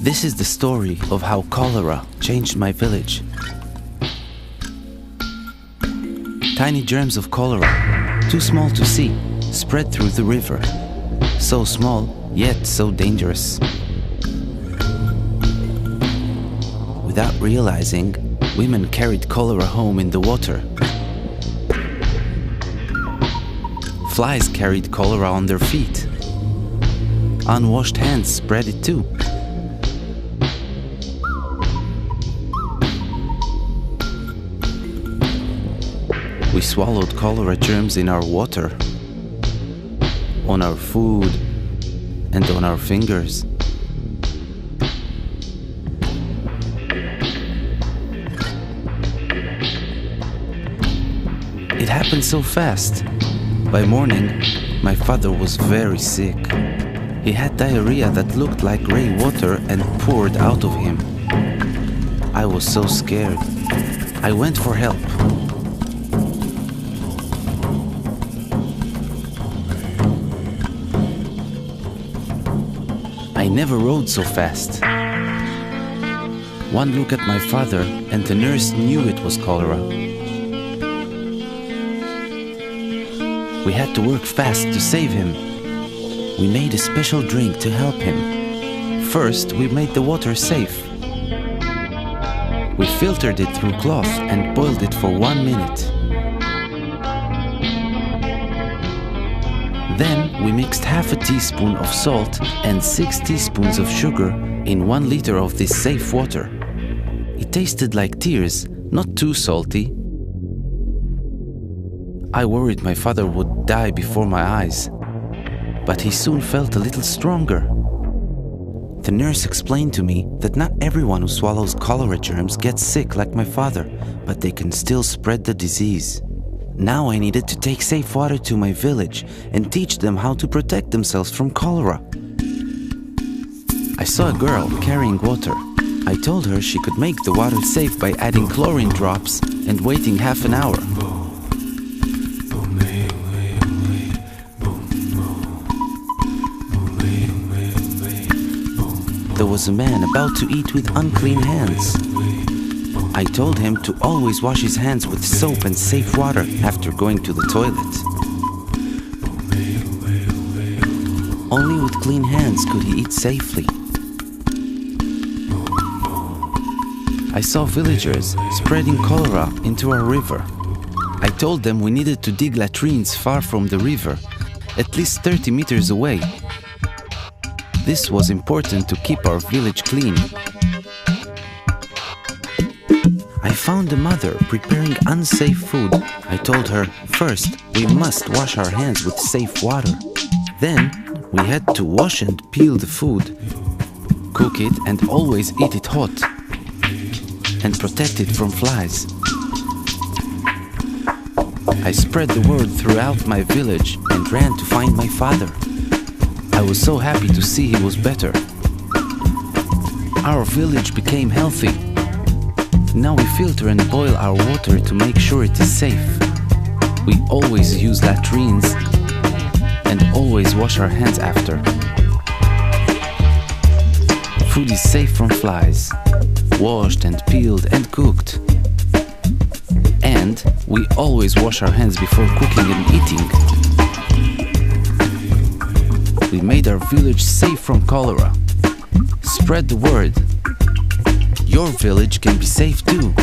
This is the story of how cholera changed my village. Tiny germs of cholera, too small to see, spread through the river. So small, yet so dangerous. Without realizing, women carried cholera home in the water. Flies carried cholera on their feet. Unwashed hands spread it too. We swallowed cholera germs in our water, on our food, and on our fingers. It happened so fast. By morning, my father was very sick. He had diarrhea that looked like gray water and poured out of him. I was so scared. I went for help. I never rode so fast. One look at my father and the nurse knew it was cholera. We had to work fast to save him. We made a special drink to help him. First, we made the water safe. We filtered it through cloth and boiled it for 1 minute. Then we mixed half a teaspoon of salt and 6 teaspoons of sugar in 1 liter of this safe water. It tasted like tears, not too salty. I worried my father would die before my eyes, but he soon felt a little stronger. The nurse explained to me that not everyone who swallows cholera germs gets sick like my father, but they can still spread the disease. Now I needed to take safe water to my village and teach them how to protect themselves from cholera. I saw a girl carrying water. I told her she could make the water safe by adding chlorine drops and waiting half an hour. There was a man about to eat with unclean hands. I told him to always wash his hands with soap and safe water after going to the toilet. Only with clean hands could he eat safely. I saw villagers spreading cholera into our river. I told them we needed to dig latrines far from the river, at least 30 meters away. This was important to keep our village clean. I found a mother preparing unsafe food. I told her, first, we must wash our hands with safe water. Then, we had to wash and peel the food, cook it and always eat it hot, and protect it from flies. I spread the word throughout my village and ran to find my father. I was so happy to see he was better. Our village became healthy. Now we filter and boil our water to make sure it is safe. We always use latrines and always wash our hands after. Food is safe from flies, washed and peeled and cooked. And we always wash our hands before cooking and eating. We made our village safe from cholera. Spread the word. Your village can be safe too.